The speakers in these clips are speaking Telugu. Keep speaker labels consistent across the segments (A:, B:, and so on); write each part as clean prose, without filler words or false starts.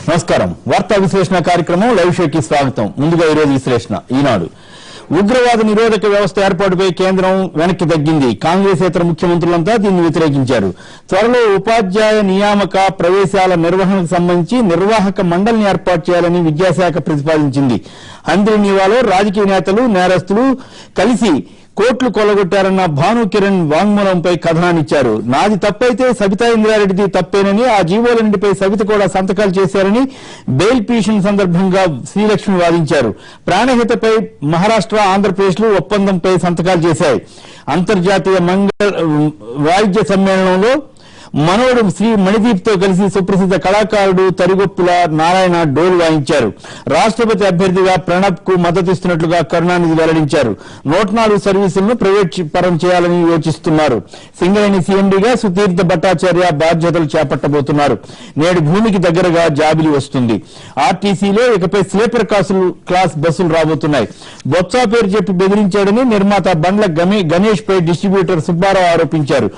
A: నమస్కారం. వార్తా విశ్లేషణ కార్యక్రమం లైవ్ షోకి స్వాగతం. ముందుగా ఈ రోజు విశ్లేషణ. ఈనాడు ఉగ్రవాద నిరోధక వ్యవస్థ ఏర్పాటుపై కేంద్రం వెనక్కి తగ్గింది. కాంగ్రెసేతర ముఖ్యమంత్రులంతా దీన్ని వ్యతిరేకించారు. త్వరలో ఉపాధ్యాయ నియామక ప్రవేశాల నిర్వహణకు సంబంధించి నిర్వాహక మండలిని ఏర్పాటు చేయాలని విద్యాశాఖ ప్రతిపాదించింది. హంద్రీనీవాలో రాజకీయ నేతలు, నేరస్తులు కలిసి కోట్లు కొల్లగొట్టారన్న భాను కిరణ్ వాంగ్మూలంపై కథనాన్నిచ్చారు. నాది తప్పైతే సబితా ఇంద్రారెడ్డిది తప్పేనని, ఆ జీవోలన్నిటిపై సబిత కూడా సంతకాలు చేశారని బెయిల్ పిటిషన్ సందర్భంగా శ్రీలక్ష్మి వాదించారు. ప్రాణహితపై మహారాష్ట్ర, ఆంధ్రప్రదేశ్లు ఒప్పందంపై సంతకాలు చేశాయి. అంతర్జాతీయ వాయిద్య సమ్మేళనంలో మనోడు శ్రీ మణిదీప్ తో కలిసి సుప్రసిద్ధ కళాకారుడు తరిగొప్పుల నారాయణ డోలు వాయించారు. రాష్ట్రపతి అభ్యర్థిగా ప్రణబ్ కు మద్దతిస్తున్నట్లుగా కరుణానిధి వెల్లడించారు. 104 సర్వీసులను ప్రైవేట్ పరం చేయాలని యోచిస్తున్నారు. సింగరేణి సీఎండీగా సుతీర్థ భట్టాచార్య బాధ్యతలు చేపట్టబోతున్నారు. నేడు భూమికి దగ్గరగా జాబిలి వస్తుంది. ఆర్టీసీలో ఇకపై స్లీపర్ క్లాస్ బస్సులు రాబోతున్నాయి. బొత్సా పేరు చెప్పి బెదిరించాడని నిర్మాత బండ్ల గణేష్ పై డిస్ట్రిబ్యూటర్ సుబ్బారావు ఆరోపించారు.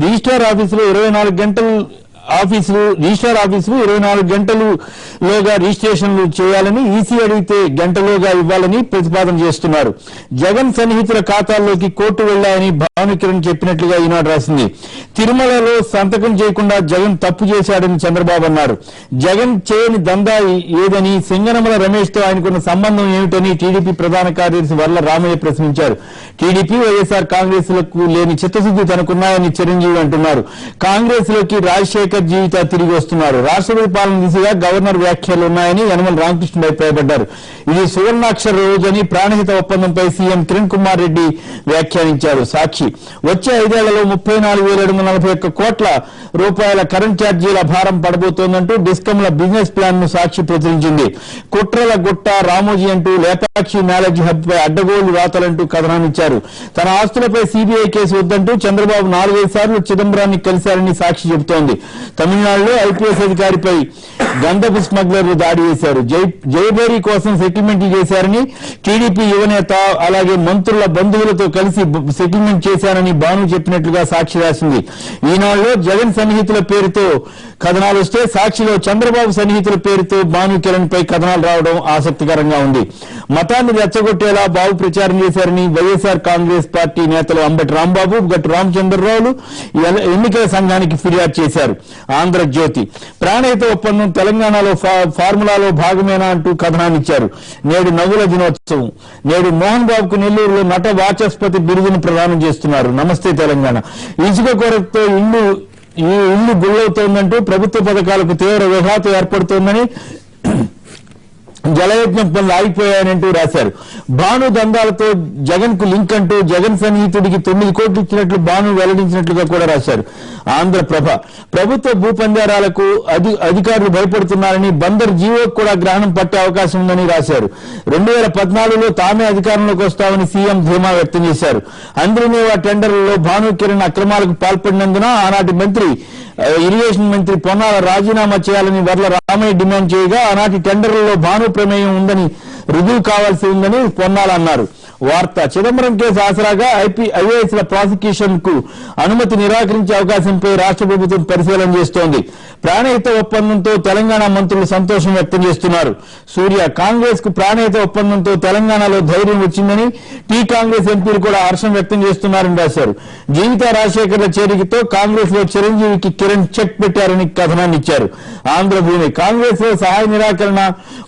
A: రిజిస్ట్రార్ ఆఫీసులో 24 రిజిస్ట్రార్ ఆఫీసులు 24 గంటలులోగా రిజిస్ట్రేషన్లు చేయాలని, ఈసీ అడిగితే గంటలోగా ఇవ్వాలని ప్రతిపాదన చేస్తున్నారు. జగన్ సన్నిహితుల ఖాతాల్లోకి కోర్టు వెళ్లాయని భాను కిరణ్ చెప్పినట్లుగా ఈనాడు రాసింది. తిరుమలలో సంతకం చేయకుండా జగన్ తప్పు చేశాడని చంద్రబాబు అన్నారు. జగన్ చేయని దందా ఏదని, సింగనమల రమేష్ తో ఆయనకున్న సంబంధం ఏమిటని టీడీపీ ప్రధాన కార్యదర్శి వర్ల రామయ్య ప్రశ్నించారు. టీడీపీ, వైఎస్ఆర్ కాంగ్రెస్ లకు లేని చిత్తశుద్ది తనకున్నాయని చిరంజీవి అంటున్నారు. కాంగ్రెస్ లోకి రాజశేఖర్ జీవిత తిరిగి వస్తున్నారు. రాష్ట్రపతి పాలన దిశగా గవర్నర్ వ్యాఖ్యలు ఉన్నాయని యనమల రామకృష్ణ అభిప్రాయపడ్డారు. ఇది సువర్ణాక్షర రోజని ప్రాణహిత ఒప్పందంపై సీఎం కిరణ్ కుమార్ రెడ్డి వ్యాఖ్యానించారు. సాక్షి వచ్చే 5 ఏళ్లలో 34,741 కోట్ల రూపాయల కరెంట్ ఛార్జీల భారం పడబోతోందంటూ డిస్కంల బిజినెస్ ప్లాన్ ను సాక్షి ప్రచురించింది. కుట్రల గుట్ట రామోజీ అంటూ లేపాక్షి నాలెడ్జ్ హబ్ పై అడ్డగోలు వార్తలంటూ కథనాన్నిచ్చారు. తన ఆస్తులపై సీబీఐ కేసు వద్దంటూ చంద్రబాబు 4-5 సార్లు చిదంబరాన్ని కలిశారని సాక్షి చెబుతోంది. తమిళనాడులో ఐపీఎస్ అధికారిపై గంధపు స్మగ్లర్లు దాడి చేశారు. జయభేరి కోసం సెటిల్మెంట్లు చేశారని, టీడీపీ యువనేత అలాగే మంత్రుల బంధువులతో కలిసి సెటిల్మెంట్ చేశారని భాను చెప్పినట్లుగా సాక్షి రాసింది. ఈనాడులో జగన్ సన్నిహితుల పేరుతో కథనాలు వస్తే, సాక్షిలో చంద్రబాబు సన్నిహితుల పేరుతో భాను కిరణ్ పై కథనాలు రావడం ఆసక్తికరంగా ఉంది. మతాన్ని రెచ్చగొట్టేలా బాబు ప్రచారం చేశారని వైఎస్ఆర్ కాంగ్రెస్ పార్టీ నేతలు అంబటి రాంబాబు, గట్టు రామచంద్రరావులు ఎన్నికల సంఘానికి ఫిర్యాదు చేశారు. ఆంధ్రజ్యోతి ప్రాణహిత ఒప్పందం తెలంగాణలో ఫార్ములాలో భాగమేనా అంటూ కథనాన్నిచ్చారు. నేడు నవ్వుల దినోత్సవం. నేడు మోహన్ బాబుకు నెల్లూరులో నట వాచస్పతి బిరుదును ప్రదానం చేస్తున్నారు. నమస్తే తెలంగాణ. ఇసుక కొరతతో ఇల్లు గుళ్ళవుతోందంటూ ప్రభుత్వ పథకాలకు తీవ్ర విఘాతం ఏర్పడుతోందని, జలయజ్ఞం పనులు ఆగిపోయాయంటూ రాశారు. భాను దందాలతో జగన్ కు లింక్ అంటూ జగన్ సన్నిహితుడికి 9 కోట్లు ఇచ్చినట్లు భాను వెల్లడించినట్లుగా కూడా రాశారు. ఆంధ్రప్రభ ప్రభుత్వ భూపంజారాలకు అధికారులు భయపడుతున్నారని, బందర్ జీవోకు కూడా గ్రహణం పట్టే అవకాశం ఉందని రాశారు. 2014లో తామే అధికారంలోకి వస్తామని సీఎం ధీమా వ్యక్తం చేశారు. హంద్రీనీవా టెండర్లలో భాను కిరణ్ అక్రమాలకు పాల్పడినందున ఆనాటి మంత్రి ఇరిగేషన్ మంత్రి పొన్నాల రాజీనామా చేయాలని వర్ల రామయ్య డిమాండ్ చేయగా, ఆనాటి టెండర్లలో భాను ప్రమేయం ఉందని రుజువు కావాల్సి ఉందని పొన్నాల అన్నారు. వార్త చిదంబరం కేసు ఆసరాగా ఐఏఎస్ల ప్రాసిక్యూషన్ కు అనుమతి నిరాకరించే అవకాశంపై రాష్ట్ర ప్రభుత్వం పరిశీలన చేస్తోంది. ప్రాణహిత ఒప్పందంతో తెలంగాణ మంత్రులు సంతోషం వ్యక్తం చేస్తున్నారు. సూర్య కాంగ్రెస్ కు ప్రాణహిత ఒప్పందంతో తెలంగాణలో ధైర్యం వచ్చిందని, టీ కాంగ్రెస్ ఎంపీలు కూడా హర్షం వ్యక్తం చేస్తున్నారని రాశారు. జీవిత రాజశేఖర్ల చేరికతో కాంగ్రెస్ లో చిరంజీవికి కిరణ్ చెక్ పెట్టారని కథనాన్నిచ్చారు. ఆంధ్రభూమి కాంగ్రెస్ లో సహాయ నిరాకరణ,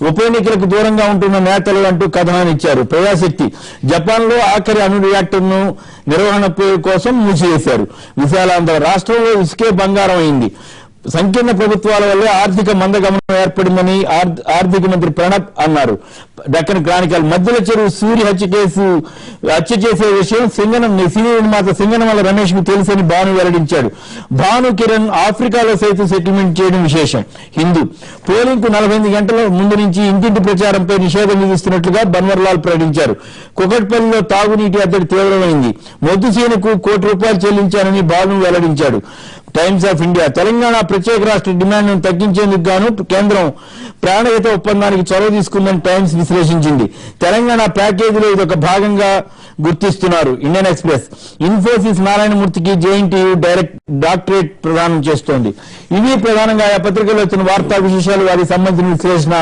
A: ఉప ఎన్నికలకు దూరంగా ఉంటున్న నేతలు అంటూ కథనాన్నిచ్చారు. ప్రజాశక్తి జపాన్ లో ఆఖరి అణు రియాక్టర్ ను నిర్వహణ కోసం మూసివేశారు. విశాలాంధ్ర రాష్ట్రంలో ఇసుకే బంగారం అయింది. సంకీర్ణ ప్రభుత్వాల వల్లే ఆర్థిక మందగమనం ఏర్పడిందని ఆర్థిక మంత్రి ప్రణబ్ అన్నారు. డక్కన్ క్రానికల్ మధ్యల చెరువు సూర్య హత్య చేసే విషయం సినీ నిర్మాత సింగనమల రమేష్ కు తెలుసని భాను వెల్లడించాడు. భాను కిరణ్ ఆఫ్రికాలో సైతం సెటిల్మెంట్ చేయడం విశేషం. హిందూ పోలింగ్ కు 48 గంటల ముందు నుంచి ఇంటింటి ప్రచారంపై నిషేధం విధిస్తున్నట్లుగా బన్వర్లాల్ ప్రకటించారు. కుకట్పల్లిలో తాగునీటి అద్దడి తీవ్రమైంది. మొద్దుసీనకు ₹1 కోటి చెల్లించారని భాను వెల్లడించాడు. టైమ్స్ ఆఫ్ ఇండియా తెలంగాణ ప్రత్యేక రాష్ట్ర డిమాండ్ను తగ్గించేందుకు గాను కేంద్రం ప్రాణహిత ఒప్పందానికి చొరవ తీసుకుందని టైమ్స్ విశ్లేషించింది. తెలంగాణ ప్యాకేజీలో ఇదొక భాగంగా గుర్తిస్తున్నారు. ఇండియన్ ఎక్స్ప్రెస్ ఇన్ఫోసిస్ నారాయణమూర్తికి జేఎన్టీయూ డాక్టరేట్ ప్రదానం చేస్తోంది. ఇవి ప్రధానంగా ఆ పత్రికలో వచ్చిన వార్తా విశేషాలు, వారికి సంబంధించిన విశ్లేషణ.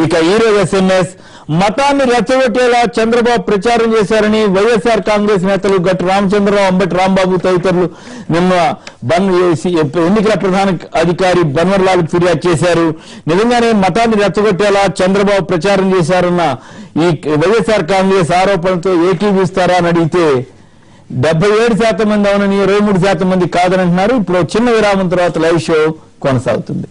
A: ఇక ఈరోజు ఎస్ఎంఎస్ మతాన్ని రెచ్చగొట్టేలా చంద్రబాబు ప్రచారం చేశారని వైఎస్ఆర్ కాంగ్రెస్ నేతలు గట్టు రామచంద్రరావు, అంబటి రాంబాబు తదితరులు నిన్న ఎన్నికల ప్రధాన అధికారి బన్వర్లాల్ ఫిర్యాదు చేశారు. నిజంగానే మతాన్ని రెచ్చగొట్టేలా చంద్రబాబు ప్రచారం చేశారన్న ఈ వైఎస్ఆర్ కాంగ్రెస్ ఆరోపణలతో ఏకీభవిస్తారా అని అడిగితే 77% మంది అవునని, 23% మంది కాదని అంటున్నారు. ఇప్పుడు చిన్న విరామం తర్వాత లైవ్ షో కొనసాగుతుంది.